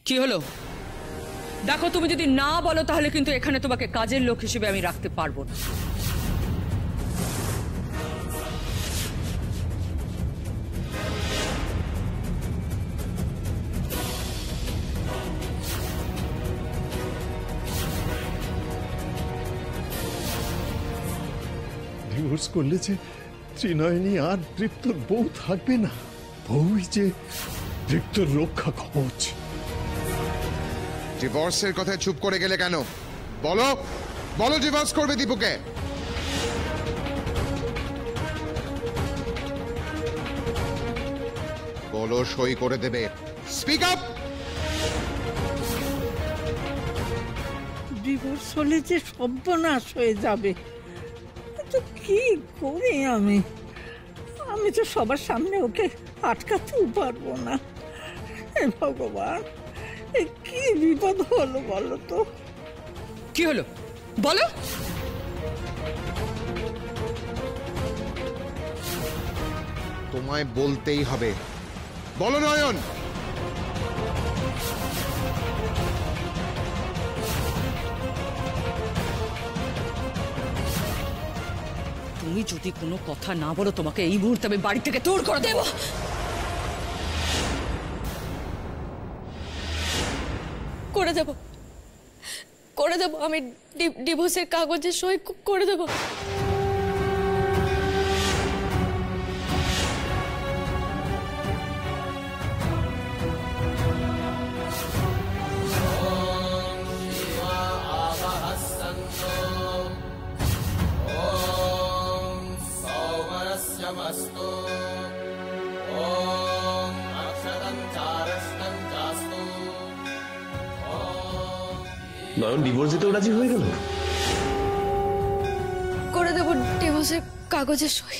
কি হলো? দেখো, তুমি যদি না বলো তাহলে কিন্তু এখানে তোমাকে কাজের লোক হিসেবে আমি রাখতে পারবো না। ডিভোর্স করলে যে ত্রিনয়নী আর দীপ্তর বউ থাকবে না। বউই যে দীপ্তর রক্ষা কবচ। ডিভোর্সের কথায় চুপ করে গেলে কেন? বলো বলো, ডিভোর্স করবে দীপুকে? বলো, সই করে দেবে। Speak up. ডিভোর্স হলে যে সর্বনাশ হয়ে যাবে, তো কি করি আমি? আমি তো সবার সামনে ওকে আটকাতেও পারবো না। হে ভগবান, এ কি বিপদ হলো বলো তো? কি হলো বলো? তোমায় বলতেই হবে। বলো নয়ন। তুমি যদি কোনো কথা না বলো, তোমাকে এই মুহূর্তে আমি বাড়ি থেকে দূর করে দেব। করে দেব আমি ডিভোর্সের কাগজে সই করে দেব। নয়ন ডিভোর্স দিতেও রাজি হয়ে গেল। করে দেব ডিভোর্সের কাগজে সই।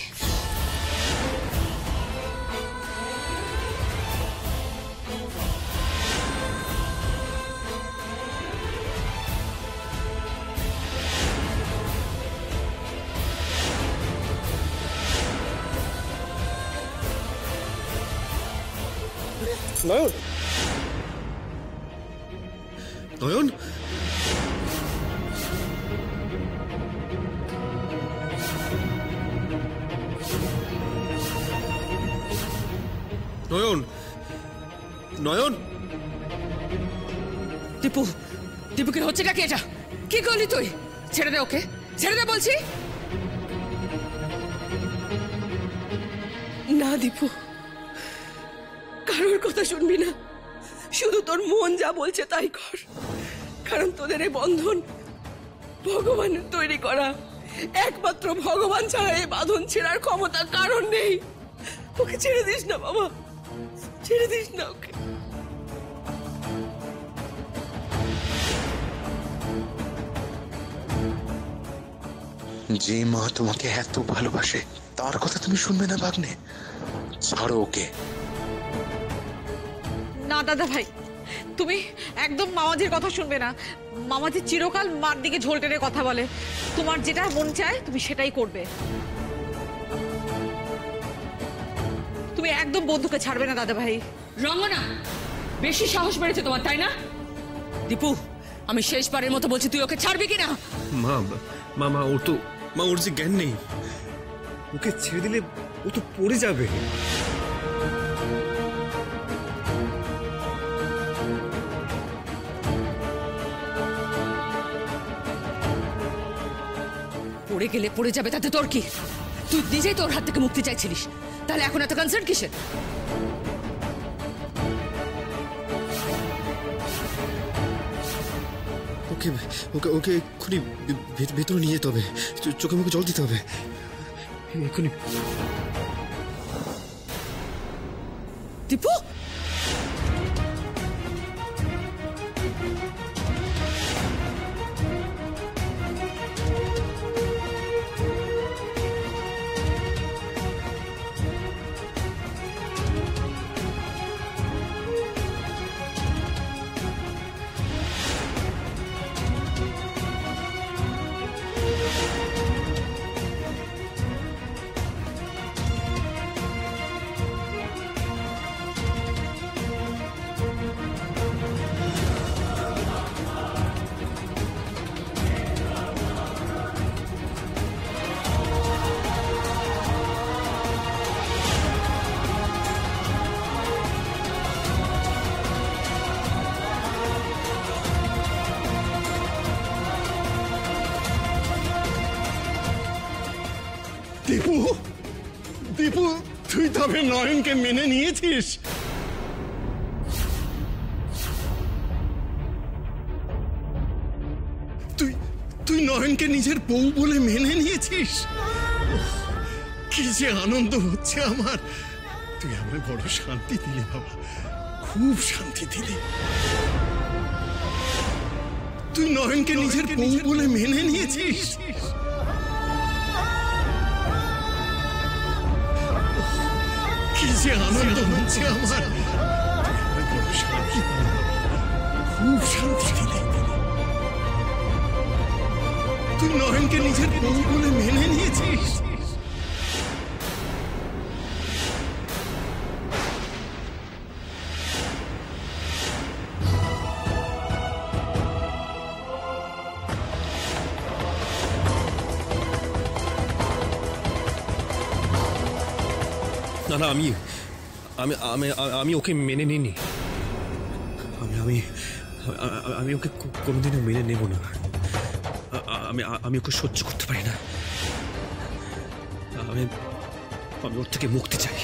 নয়ন, নয়ন, নয়ন, নয়ন। দীপু, দীপু কি হচ্ছে নাকি এটা? কি করলি তুই? ছেড়ে দে ওকে, ছেড়ে দে বলছি। না দীপু, কারোর কথা শুনবি না, শুধু তোর মন যা বলছে তাই কর। কারণ তোদের এই বন্ধন ভগবানের তৈরি করা। একমাত্র ভগবান ছাড়া এই বাঁধন ছেড়ার ক্ষমতা কারণ নেই। ওকে ছেড়ে দিস না বাবা, ছেড়ে দিস না ওকে। যে মা তোমাকে এত ভালোবাসে তার কথা তুমি শুনবে না ভাগ্নে? ছাড়ো ওকে। না দাদা ভাই, তুমি একদম মামাজির কথা শুনবে না। মামাজি চিরকাল মার দিকে ঝোল টেনে কথা বলে। তোমার যেটা মন চায় তুমি সেটাই করবে। তুমি একদম বন্ধুকে ছাড়বে না দাদা ভাই। রঙ্গনা, বেশি সাহস বেড়েছে তোমার, তাই না? দীপু, আমি শেষবারের মতো বলছি, তুই ওকে ছাড়বি কিনা? মা, মা, ওর যে জ্ঞান নেই। ওকে ছেড়ে দিলে ও তো পড়ে যাবে। পড়ে গেলে পড়ে যাবে, তাতে তোর কি? তুই নিজেই তোর হাত থেকে মুক্তি চাইছিলিস, তাহলে এখন এত কনসার্ন কিসের? ওকে ওকে ওকে এক্ষুনি ভেতরে নিয়ে যেতে হবে। চোখে মুখে জল দিতে হবে এক্ষুনি। দীপু, তবে নয়নকে মেনে নিয়েছিস? তুই নয়নকে নিজের বউ বলে মেনে নিয়েছিস? কি যে আনন্দ হচ্ছে আমার। তুই আমায় বড় শান্তি দিলি বাবা, খুব শান্তি দিলি। তুই নয়নকে নিজের বউ বলে মেনে নিয়েছিস? কি যে আনন্দ হচ্ছে আমার। তুই আমায় বড় শান্তি দিলি বাবা, খুব শান্তি দিলি। তুই নয়নকে নিজের বউ বলে মেনে নিয়েছিস? না না, আমি আমি আমি আমি ওকে মেনে নিইনি। আমি আমি আমি ওকে কোনোদিনও মেনে নেব না। আমি ওকে সহ্য করতে পারি না। আমি ওর থেকে মুক্তি চাই,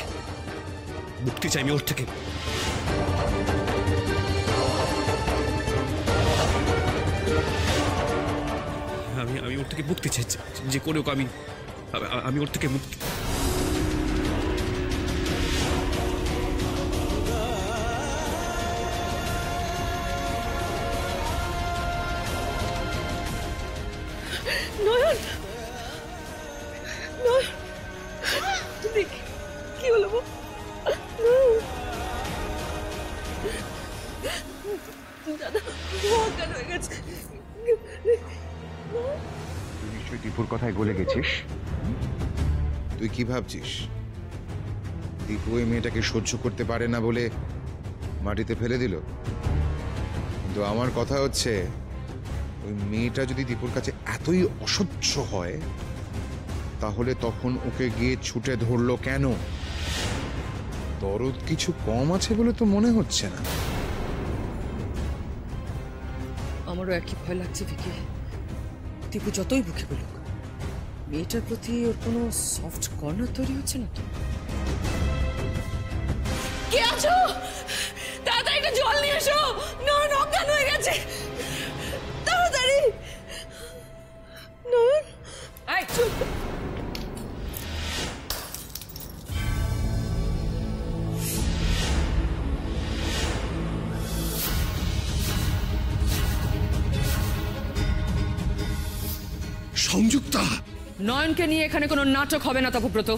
আমি ওর থেকে। আমি ওর থেকে মুক্তি চাই, যে করে ওকে আমি ওর থেকে মুক্তি। নয়ন, নয়ন, দেখি কি হলো গো? দাদা অজ্ঞান হয়ে গেছে। তুই নিশ্চয়ই দীপুর কথায় গলে গেছিস। তুই কি ভাবছিস দীপু ওই মেয়েটাকে সহ্য করতে পারে না বলে মাটিতে ফেলে দিল? কিন্তু আমার কথা হচ্ছে, ওই মেয়েটা যদি দীপুর কাছে এতই অসহ্য হয়, তাহলে তখন ওকে গিয়ে ছুটে ধরলো কেন? দরদ কিছু কম আছে বলে তো মনে হচ্ছে না। আমারও একই ভয় লাগছে ভিকি। দীপু যতই বুকে বলুক, মেয়েটার প্রতি ওর কোনো সফট কর্নার তৈরি হচ্ছে না তো। কে আছো? তাড়াতাড়ি একটা জল নিয়ে এসো, নয়ন অজ্ঞান হয়ে গেছে। তাড়াতাড়ি নয়ন। সংযুক্তা, নয়নকে নিয়ে এখানে কোনো নাটক হবে না তপব্রত।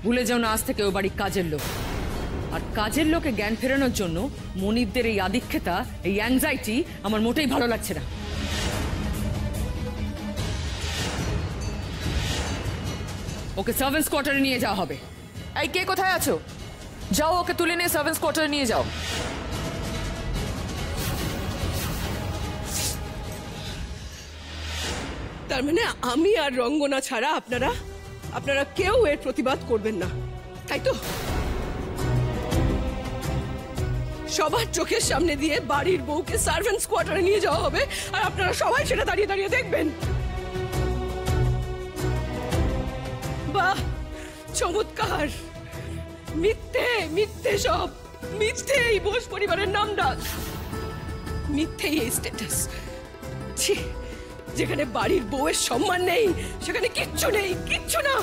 ভুলে যাও না, আজ থেকে ও বাড়ির কাজের লোক। আর কাজের লোকে জ্ঞান ফেরানোর জন্য মনিরদের এই আদিক্ষেতা, এই অ্যাংজাইটি আমার মোটেই ভালো লাগছে না। ওকে সার্ভেন্টস কোয়ার্টারে নিয়ে যাওয়া হবে। এই কে কোথায় আছো? যাও ওকে তুলে নিয়ে সার্ভেন্টস কোয়ার্টারে নিয়ে যাও। তার মানে আমি আর রঙ্গনা ছাড়া আপনারা কেউ এর প্রতিবাদ করবেন না, তাই তো? সবার চোখের সামনে দিয়ে বাড়ির বউকে সার্ভেন্টস কোয়ার্টারে নিয়ে যাওয়া হবে, আর আপনারা সবাই সেটা দাঁড়িয়ে দাঁড়িয়ে দেখবেন। বাহ, চমৎকার! মিথ্যে, মিথ্যে সব মিথ্যে। এই বোস পরিবারের নামটা মিথ্যে, এই স্ট্যাটাস। ছি, যেখানে বাড়ির বউয়ের সম্মান নেই, সেখানে কিচ্ছু নেই, কিচ্ছু না।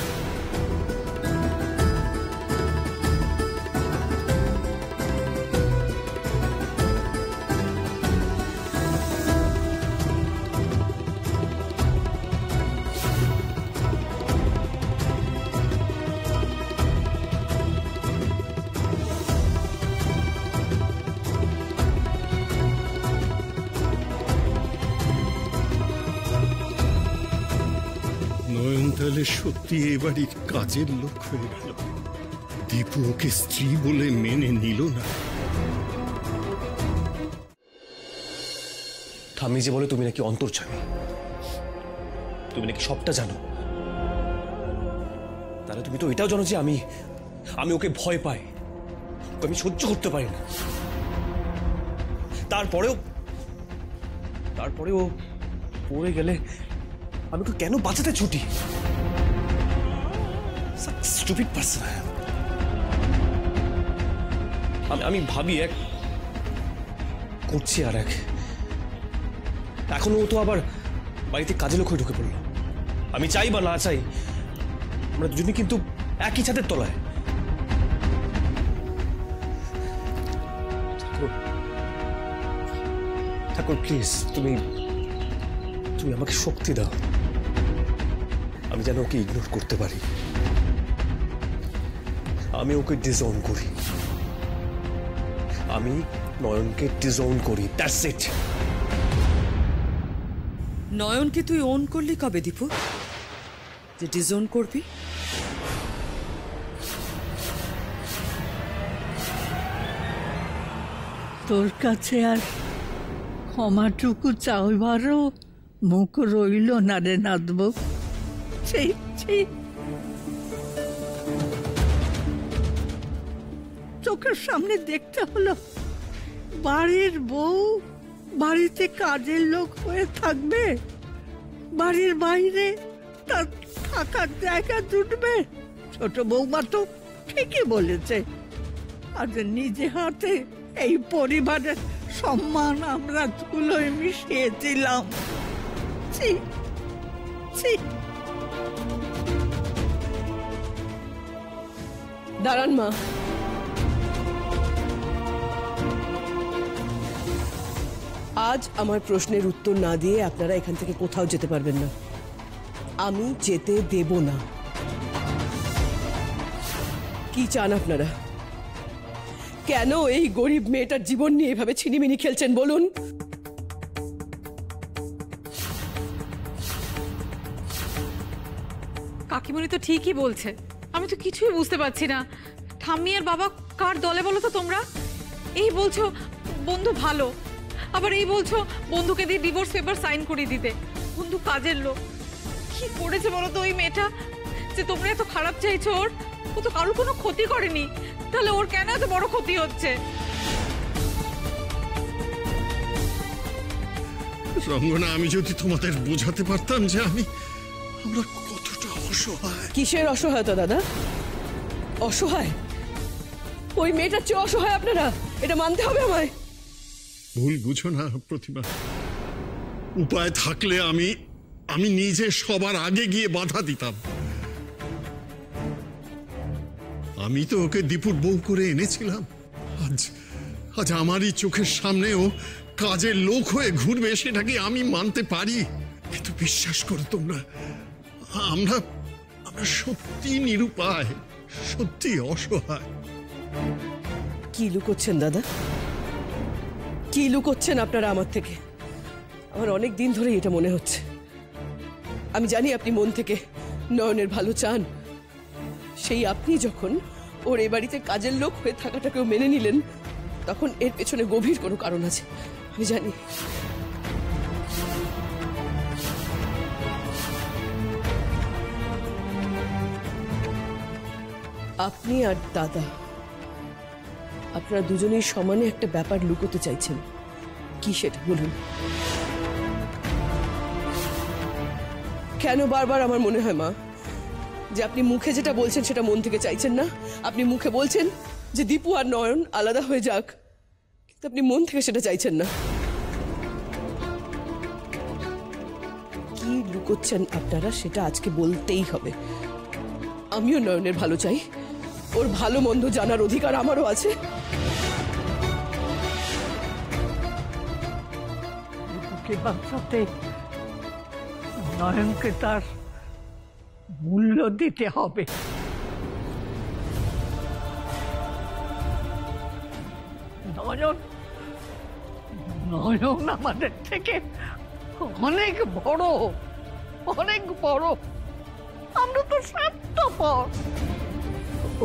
নয়ন তাহলে সত্যি এবারই কাজের লোক হয়ে গেল। দীপু ওকে স্ত্রী বলে মেনে নিল না। ঠাম্মি যে বলে তুমি নাকি অন্তর্যামী, তুমি নাকি সবটা জানো, তাহলে তুমি তো এটাও জানো যে আমি ওকে ভয় পাই, ওকে আমি সহ্য করতে পারি না। তারপরেও পড়ে গেলে আমি ওকে কেন বাঁচাতে ছুটি? Stupid person. আমি ভাবি এক করছি আর এক, এখনো ও তো আবার বাড়িতে কাজে লোক হয়ে ঢুকে পড়লো। আমি চাই বা না চাই, আমরা দুজনে কিন্তু একই ছাদের তলায়। ঠাকুর প্লিজ, তুমি আমাকে শক্তি দাও, আমি যেন ওকে ইগনোর করতে পারি, আমি ওকে ডিসওন করি, আমি নয়নকে ডিসওন করি, দ্যাটস ইট। নয়নকে তুই ওন করলি কবে দীপু, যে ডিজোন করবি? তোর কাছে আর ক্ষমাটুকু চাইবারও মুখ রইল না রে নাদব। চোখের সামনে দেখতে হলো বাড়ির বউ বাড়িতে কাজের লোক হয়ে থাকবে, বাড়ির বাইরে তার থাকার জায়গা জুটবে। ছোট বৌমা তো ঠিকই বলেছে, আজ নিজে হাতে এই পরিবারের সম্মান আমরা ধুলোয় মিশিয়েছিলাম। দাঁড়ান মা, আজ আমার প্রশ্নের উত্তর না দিয়ে আপনারা এখান থেকে কোথাও যেতে পারবেন না, আমি যেতে দেব না। কি চান আপনারা? কেন এই গরিব মেয়েটার জীবন নিয়ে এভাবে ছিনিমিনি খেলছেন বলুন? কাকিমণি তো ঠিকই বলছে, আমি তো কিছুই বুঝতে পারছি না। ঠাম্মি আর বাবা কার দলে বলো তো তোমরা? এই বলছো বন্ধু ভালো, আবার এই বলছো বন্ধুকে দিয়ে ডিভোর্স পেপার সাইন করিয়ে দিতে। বন্ধু কাজের লোক, কি করেছে বলো তো ওই মেয়েটা যে তোমরা এত খারাপ চাইছো? ও তো কারোর কোনো ক্ষতি করেনি, তাহলে ওর কেন এত বড় ক্ষতি হচ্ছে? রঙ্গনা, আমি যদি তোমাদের বোঝাতে পারতাম যে আমরা কতটা অসহায়। কিসের অসহায়তা দাদা? অসহায়? ওই মেয়েটার চেয়ে অসহায় আপনারা, এটা মানতে হবে আমায়। ভুল বুঝো না প্রতিমা, উপায় থাকলে আমি নিজে সবার আগে গিয়ে বাধা দিতাম। আমি তো ওকে দীপুর বউ করে এনেছিলাম, আজ আমারই চোখের সামনে ও কাজের লোক হয়ে ঘুরবে, সেটাকে আমি মানতে পারি। কিন্তু বিশ্বাস করো তোমরা, আমরা সত্যি নিরুপায়, সত্যি অসহায়। কি লুকোচ্ছেন দাদা? কি লুকোচ্ছেন আপনারা আমার থেকে? আমার অনেক দিন ধরে এটা মনে হচ্ছে। আমি জানি আপনি মন থেকে নয়নের ভালো চান, সেই আপনি যখন ওর এ বাড়িতে কাজের লোক হয়ে থাকাটাকেও মেনে নিলেন, তখন এর পেছনে গভীর কোনো কারণ আছে, আমি জানি। আপনি আর দাদা, আপনারা দুজনেই সমানে একটা ব্যাপার লুকোতে চাইছেন। কি সেটা বলুন? কেন বারবার আমার মনে হয় মা যে আপনি মুখে যেটা বলছেন সেটা মন থেকে চাইছেন না? আপনি মুখে বলছেন যে দীপু আর নয়ন আলাদা হয়ে যাক, কিন্তু আপনি মন থেকে সেটা চাইছেন না। কি লুকোচ্ছেন আপনারা সেটা আজকে বলতেই হবে। আমিও নয়নের ভালো চাই, ওর ভালো মন্দ জানার অধিকার আমারও আছে। বাঁচাতে নয়নকে তার মূল্য দিতে হবে। নয়ন আমাদের থেকে অনেক বড়, অনেক বড়। আমরা তো স্বার্থপর,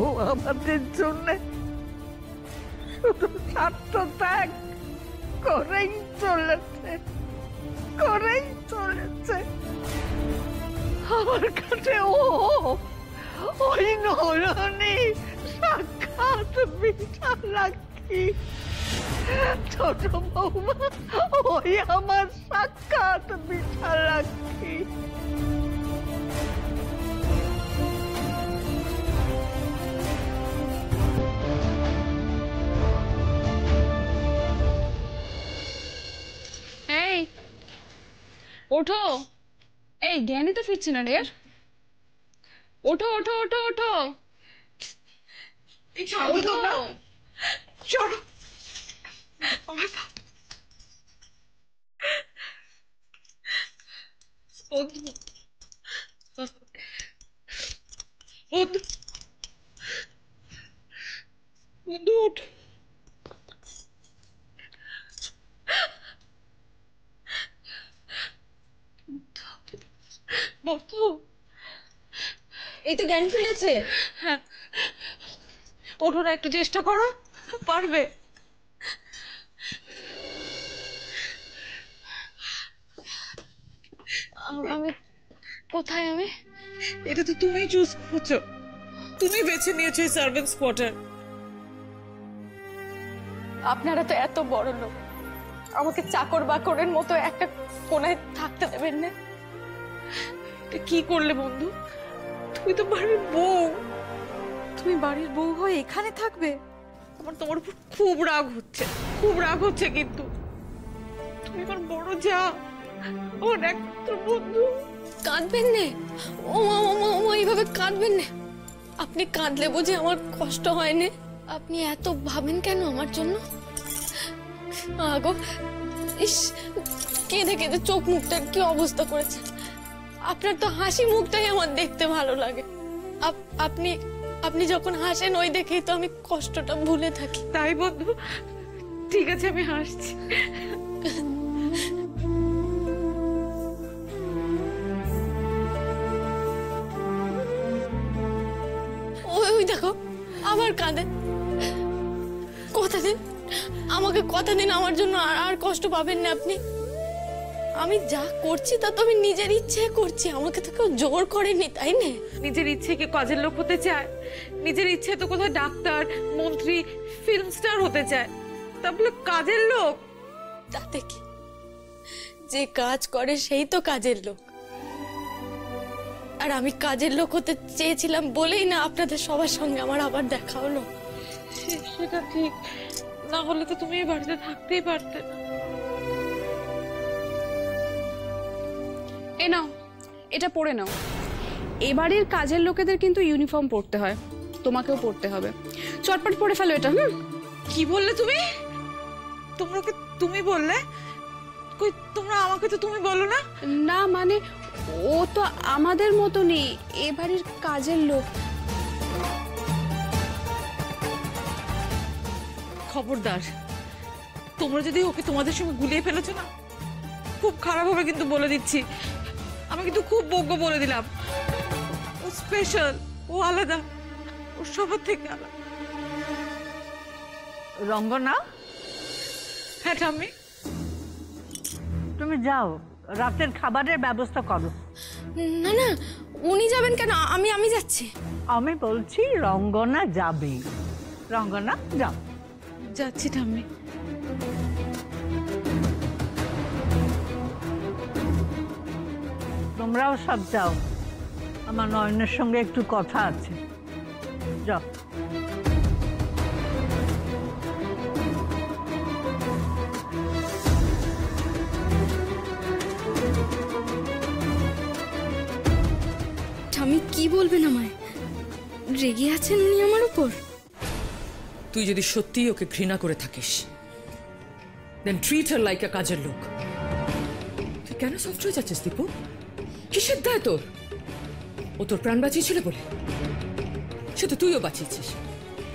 ও আমাদের জন্য শুধু স্বার্থ ত্যাগ করেই চলেছে। আমার কাছে ওই নয়নই সাক্ষাৎ বিশালাক্ষী। ছোট বৌমা ওই আমার সাক্ষাৎ বিশালাক্ষী। ওঠো, এই জ্ঞানী তো ফিরছে না রে। ওঠো ওঠো ওঠো ওঠো, এই তো জ্ঞান ফিরেছে। হ্যাঁ, ওঠো না, একটু চেষ্টা করো, পারবে। আমি কোথায়? আমি এটা তো তুমি চুজ করছো, তুমি বেছে নিয়েছো এই সার্ভেন্টস কোয়ার্টার। আপনারা তো এত বড় লোক, আমাকে চাকর বাকরের মতো একটা কোনায় থাকতে দেবেন না? এটা কি করলে বন্ধু? তুমি তো বাড়ির বউ, তুমি বাড়ির বউ হয়ে এখানে থাকবে? আমার তোমার উপর খুব রাগ হচ্ছে, খুব রাগ হচ্ছে। কিন্তু তুমি আমার বড় যা, ওর একমাত্র বন্ধু। কাঁদবেন না, ও মা ও মা ও মা, এইভাবে কাঁদবেন না। আপনি কাঁদলে বুঝে আমার কষ্ট হয় না? আপনি এত ভাবেন কেন আমার জন্য? আগো, ইস, কেঁদে কেঁদে চোখ মুখটার কি অবস্থা করেছেন। আপনার তো হাসি মুখটাই আমার দেখতে ভালো লাগে। আপনি আপনি যখন হাসেন ওই দেখেই তো আমি কষ্টটা ভুলে থাকি। তাই বন্ধু, ঠিক আছে আমি হাসছি। ওই দেখো আবার কাঁদে। কথা দিন আমাকে, কথা দিন আমার জন্য আর কষ্ট পাবেন না আপনি। আমি যা করছি তা তো আমি নিজের ইচ্ছে করছি, আমাকে তো কেউ জোর করেনি, তাই না? নিজের ইচ্ছে কি কাজের লোক হতে চায়? নিজের ইচ্ছে তো কোথাও ডাক্তার, মন্ত্রী, ফিল্ম স্টার হতে চায়, তা বলে কাজের লোক? তাতে কি, যে কাজ করে সেই তো কাজের লোক। আর আমি কাজের লোক হতে চেয়েছিলাম বলেই না আপনাদের সবার সঙ্গে আমার আবার দেখা হলো। সেটা ঠিক, না হলে তো তুমি এই বাড়িতে থাকতেই পারতে না। এ নাও, এটা পরে নাও। এবারের কাজের লোকেদের কিন্তু ইউনিফর্ম পরতে হয়, তোমাকেও পরতে হবে। চটপট পরে ফেলো এটা। কি বললে তুমি? তোমরা তুমি বললে? কই, তোমরা আমাকে তো তুমি বলো না। না মানে ও তো আমাদের মতো নেই, এবারের কাজের লোক। খবরদার, তোমরা যদি ওকে তোমাদের সঙ্গে গুলিয়ে ফেলেছো না, খুব খারাপ হবে কিন্তু বলে দিচ্ছি। আমি কিন্তু খুব বজ্ঞ বলে দিলাম। ও স্পেশাল, ও আলাদা, ও সবার থেকে আলাদা। রঙ্গনা, হ্যাঁ ঠাম্মি, তুমি যাও, রাতের খাবারের ব্যবস্থা করো। না না, উনি যাবেন কেন? আমি যাচ্ছি। আমি বলছি রঙ্গনা যাবে। রঙ্গনা যাও। যাচ্ছি ঠাম্মি। তোমরাও সব যাও, আমার নয়নের সঙ্গে একটু কথা আছে। যাও। আমি কি বলবেন আমায়? রেগে আছেন উনি আমার উপর? তুই যদি সত্যিই ওকে ঘৃণা করে থাকিস, দেন ট্রিট হার লাইক আ কাজের লোক। তুই কেন সফট হয়ে যাচ্ছিস দীপু? কিসের দায় তোর? ও তোর প্রাণ বাঁচিয়েছিল বলে সে তো তুইও বাঁচিয়েছিস।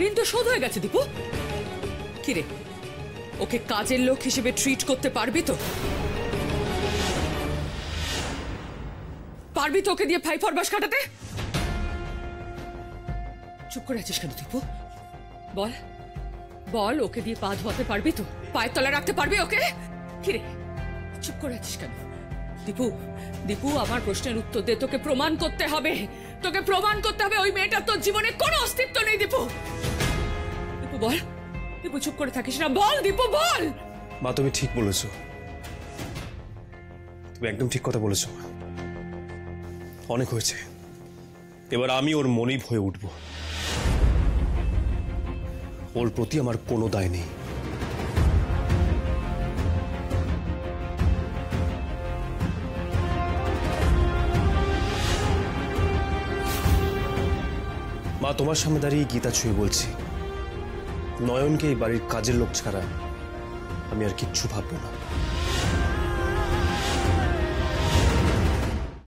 ঋণ তো শোধ হয়ে গেছে দীপু। কিরে, ওকে কাজের লোক হিসেবে ট্রিট করতে পারবি তো? পারবি তো ওকে দিয়ে ফাই ফরবাস কাটাতে? চুপ করে আছিস কেন দীপু? বল বল, ওকে দিয়ে পা ধোয়াতে পারবি তো? পায়ের তলায় রাখতে পারবি ওকে? কিরে চুপ করে আছিস কেন? দীপু দীপু, আমার প্রশ্নের উত্তর দে। তোকে প্রমাণ করতে হবে, তোকে প্রমাণ করতে হবে ওই মেয়েটার তোর জীবনে কোনো অস্তিত্ব নেই। দীপু দীপু বল। দীপু চুপ করে থাকিস না, বল দীপু বল। মা তুমি ঠিক বলেছো, তুমি একদম ঠিক কথা বলেছো। অনেক হয়েছে, এবার আমি ওর মনিব হয়ে উঠব। ওর প্রতি আমার কোনো দায় নেই। মা, তোমার সামনে দাঁড়িয়ে গীতা ছুঁয়ে বলছি, নয়নকে এই বাড়ির কাজের লোক ছাড়া আমি আর কিচ্ছু ভাববো না।